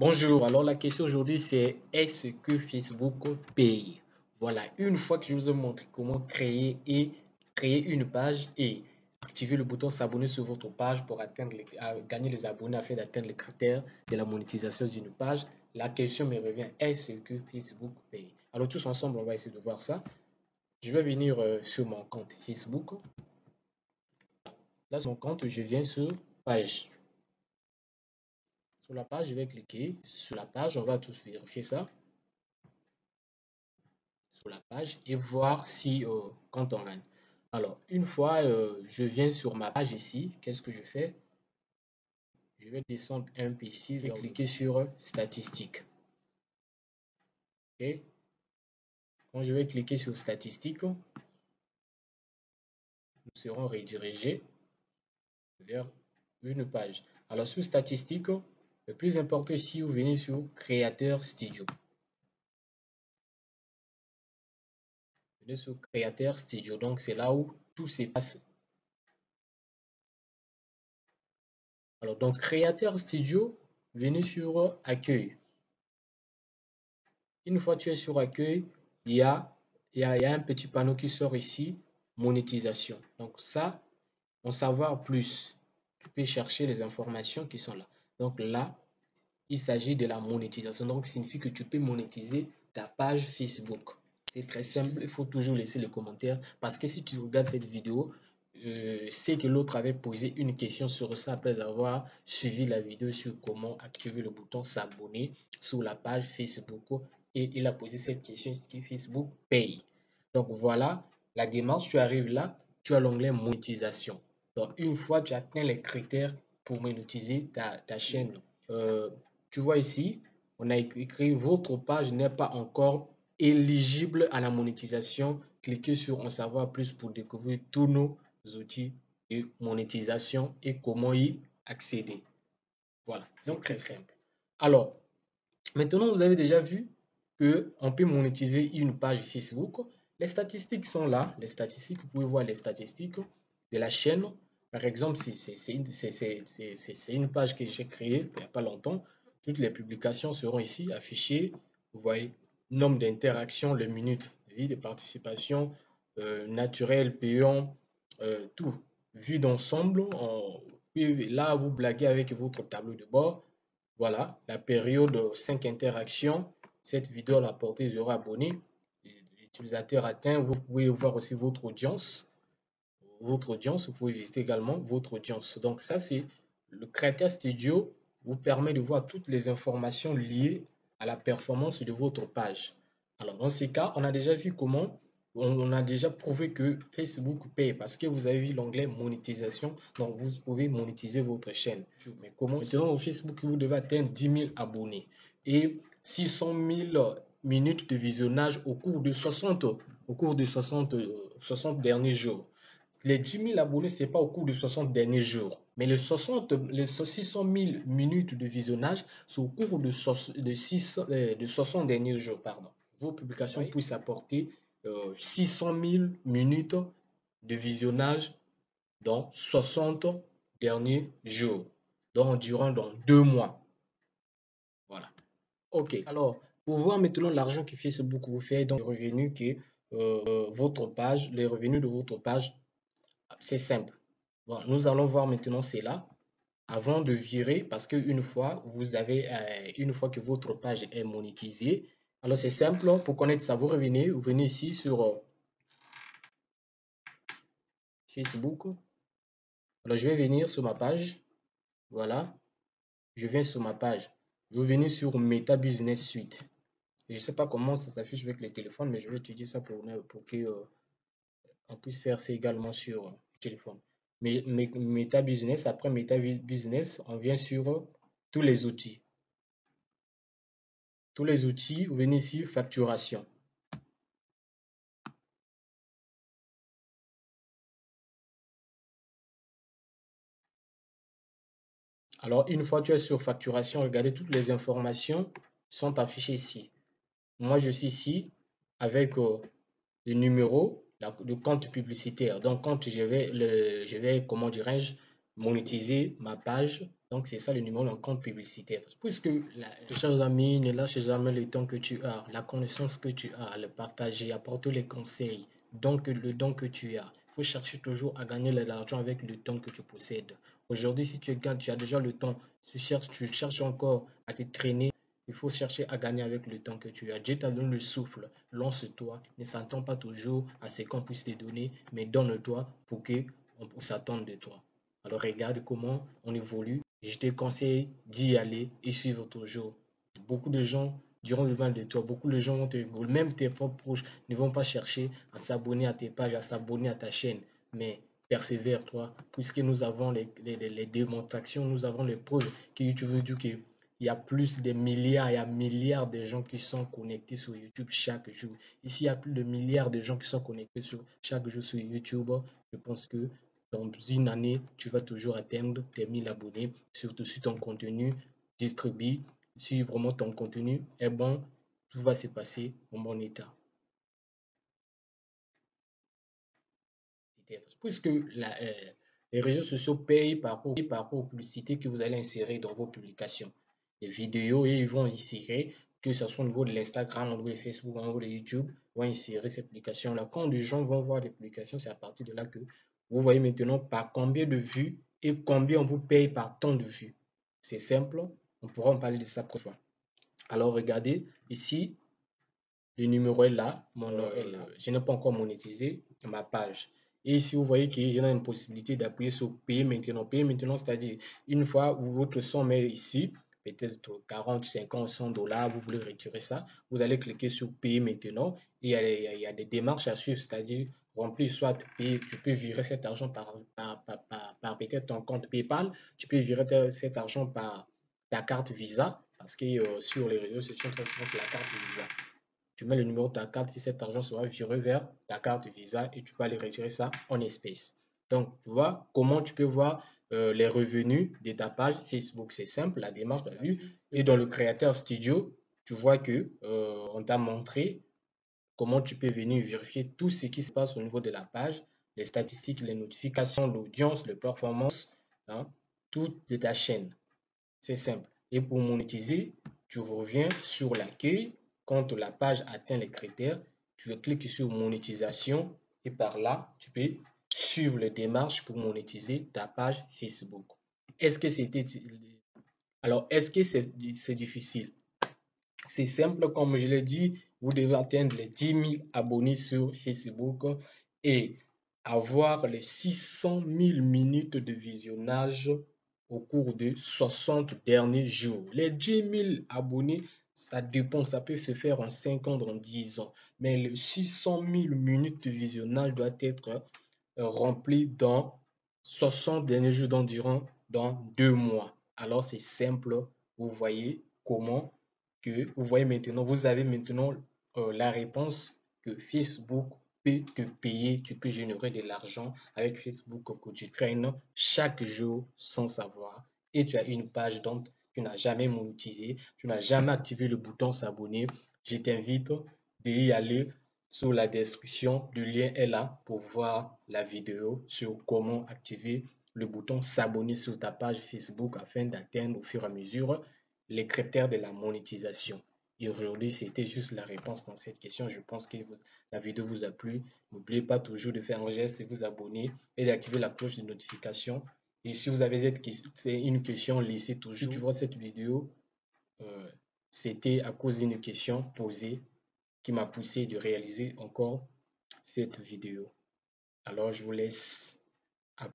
Bonjour, alors la question aujourd'hui c'est est-ce que Facebook paye? Voilà, une fois que je vous ai montré comment créer une page et activer le bouton s'abonner sur votre page pour gagner les abonnés afin d'atteindre les critères de la monétisation d'une page, la question me revient, est-ce que Facebook paye? Alors tous ensemble, on va essayer de voir ça. Je vais venir sur mon compte Facebook. Là, sur mon compte, je viens sur page. Sur la page, je vais cliquer sur la page, on va tous vérifier ça. Sur la page et voir si quand on gagne. Alors, une fois je viens sur ma page ici, qu'est-ce que je fais? Je vais descendre un peu ici, je vais cliquer sur statistiques. Ok. Quand je vais cliquer sur statistiques, nous serons redirigés vers une page. Alors, sur statistiques, le plus important ici, vous venez sur Creator Studio. Venez sur Creator Studio, donc c'est là où tout se passe. Alors, donc Creator Studio, venez sur Accueil. Une fois tu es sur Accueil, il y a un petit panneau qui sort ici, monétisation. Donc ça, en savoir plus, tu peux chercher les informations qui sont là. Donc là, il s'agit de la monétisation. Donc, ça signifie que tu peux monétiser ta page Facebook. C'est très simple. Il faut toujours laisser les commentaires parce que si tu regardes cette vidéo, c'est que l'autre avait posé une question sur ça après avoir suivi la vidéo sur comment activer le bouton s'abonner sur la page Facebook et il a posé cette question, est-ce que Facebook paye? Donc voilà la démarche, tu arrives là, tu as l'onglet monétisation. Donc une fois tu atteins les critères pour monétiser ta chaîne, tu vois ici, on a écrit votre page n'est pas encore éligible à la monétisation. Cliquez sur en savoir plus pour découvrir tous nos outils de monétisation et comment y accéder. Voilà, c'est très simple. Alors, maintenant vous avez déjà vu qu'on peut monétiser une page Facebook. Les statistiques sont là. Les statistiques, vous pouvez voir les statistiques de la chaîne. Par exemple, c'est une page que j'ai créée il n'y a pas longtemps. Toutes les publications seront ici affichées. Vous voyez, nombre d'interactions, les minutes de vie, de participation, naturel, payant, tout. Vu d'ensemble, là, vous blaguez avec votre tableau de bord. Voilà, la période 5 interactions. Cette vidéo a porté 0 abonnés. L'utilisateur atteint. Vous pouvez voir aussi votre audience. Vous pouvez visiter également votre audience. Donc ça, c'est le Creator Studio vous permet de voir toutes les informations liées à la performance de votre page. Alors dans ces cas, on a déjà vu comment, on a déjà prouvé que Facebook paye parce que vous avez vu l'onglet monétisation. Donc vous pouvez monétiser votre chaîne. Mais comment? Maintenant au Facebook, vous devez atteindre 10 000 abonnés et 600 000 minutes de visionnage au cours de 60 derniers jours. Les 10 000 abonnés, ce n'est pas au cours de 60 derniers jours. Mais les 600 000 minutes de visionnage, c'est au cours de 60 derniers jours. Pardon. Vos publications puissent apporter 600 000 minutes de visionnage dans 60 derniers jours. Donc, durant 2 mois. Voilà. OK. Alors, pour voir maintenant l'argent que Facebook vous fait, donc les revenus que votre page, les revenus de votre page, c'est simple. Bon, nous allons voir maintenant cela avant de virer parce qu'une fois une fois que votre page est monétisée, alors c'est simple. Pour connaître ça, vous revenez, vous venez ici sur Facebook. Alors je vais venir sur ma page. Voilà, je viens sur ma page. Vous venez sur Meta Business Suite. Je ne sais pas comment ça s'affiche avec les téléphones, mais je vais étudier ça pour que on puisse faire ça également sur téléphone. Mais Meta Business, après Meta Business, on vient sur tous les outils. Tous les outils, vous venez ici, facturation. Alors, une fois que tu es sur facturation, regardez, toutes les informations sont affichées ici. Moi, je suis ici avec le numéro de compte publicitaire. Donc, quand je vais comment dirais-je, monétiser ma page. Donc, c'est ça le numéro d'un compte publicitaire. Puisque, chers amis, ne lâche jamais le temps que tu as, la connaissance que tu as, le partager, apporter les conseils, donc le don que tu as. Il faut chercher toujours à gagner de l'argent avec le temps que tu possèdes. Aujourd'hui, si tu gagnes, tu as déjà le temps, tu cherches encore à te traîner. Il faut chercher à gagner avec le temps que tu as. Dieu t'a donné le souffle. Lance-toi. Ne s'attends pas toujours à ce qu'on puisse te donner, mais donne-toi pour qu'on s'attende de toi. Alors regarde comment on évolue. Je te conseille d'y aller et suivre toujours. Beaucoup de gens diront le mal de toi. Beaucoup de gens vont te rigoler. Même tes propres proches ne vont pas chercher à s'abonner à tes pages, à s'abonner à ta chaîne. Mais persévère, toi, puisque nous avons les démonstrations, nous avons les preuves que YouTube veut dire qu'il y a plus de milliards et milliards de gens qui sont connectés sur YouTube chaque jour. Ici, il y a plus de milliards de gens qui sont connectés chaque jour sur YouTube. Je pense que dans une année, tu vas toujours atteindre tes 1000 abonnés, surtout si ton contenu distribue, si vraiment ton contenu est bon, tout va se passer en bon état. Puisque les réseaux sociaux payent par rapport aux publicités que vous allez insérer dans vos publications. Les vidéos, et ils vont insérer, que ce soit au niveau de l'Instagram, au niveau de Facebook, au niveau de YouTube, vont insérer ces publications-là. Quand les gens vont voir les publications, c'est à partir de là que vous voyez maintenant par combien de vues et combien on vous paye par tant de vues. C'est simple, on pourra en parler de ça prochaine fois. Alors regardez, ici, le numéro est là, mon nom est là. Je n'ai pas encore monétisé ma page. Et ici, vous voyez que j'ai une possibilité d'appuyer sur payer maintenant. Payer maintenant, c'est-à-dire une fois où votre somme est ici, peut-être 40, 50, 100 $, vous voulez retirer ça, vous allez cliquer sur payer maintenant. Et il y a des démarches à suivre, c'est-à-dire remplir, soit payer, tu peux virer cet argent par peut-être ton compte PayPal, tu peux virer cet argent par ta carte Visa, parce que sur les réseaux sociaux, très souvent, c'est la carte Visa. Tu mets le numéro de ta carte et cet argent sera viré vers ta carte Visa et tu peux aller retirer ça en espèces. Donc, tu vois comment tu peux voir les revenus de ta page Facebook. C'est simple, la démarche, tu as vu. Et dans le Creator Studio, tu vois que on t'a montré comment tu peux venir vérifier tout ce qui se passe au niveau de la page, les statistiques, les notifications, l'audience, les performances, hein, tout de ta chaîne. C'est simple. Et pour monétiser, tu reviens sur l'accueil. Quand la page atteint les critères, tu cliques sur monétisation et par là, tu peux suivre les démarches pour monétiser ta page Facebook. Est-ce que c'était... Alors, est-ce que c'est difficile? C'est simple, comme je l'ai dit, vous devez atteindre les 10 000 abonnés sur Facebook et avoir les 600 000 minutes de visionnage au cours de 60 derniers jours. Les 10 000 abonnés, ça dépend, ça peut se faire en 5 ans, en 10 ans. Mais les 600 000 minutes de visionnage doivent être remplies dans 60 derniers jours, d'environ dans 2 mois. Alors c'est simple, vous voyez comment que vous voyez maintenant, vous avez maintenant la réponse que Facebook peut te payer, tu peux générer de l'argent avec Facebook que tu traînes chaque jour sans savoir. Et tu as une page dont tu n'as jamais monétisé, tu n'as jamais activé le bouton s'abonner. Je t'invite d'y aller sur la description. Le lien est là pour voir la vidéo sur comment activer le bouton s'abonner sur ta page Facebook afin d'atteindre au fur et à mesure les critères de la monétisation. Et aujourd'hui, c'était juste la réponse dans cette question. Je pense que la vidéo vous a plu. N'oubliez pas toujours de faire un geste, de vous abonner et d'activer la cloche de notification. Et si vous avez une question, laissez toujours. Si tu vois cette vidéo, c'était à cause d'une question posée qui m'a poussé de réaliser encore cette vidéo. Alors, je vous laisse.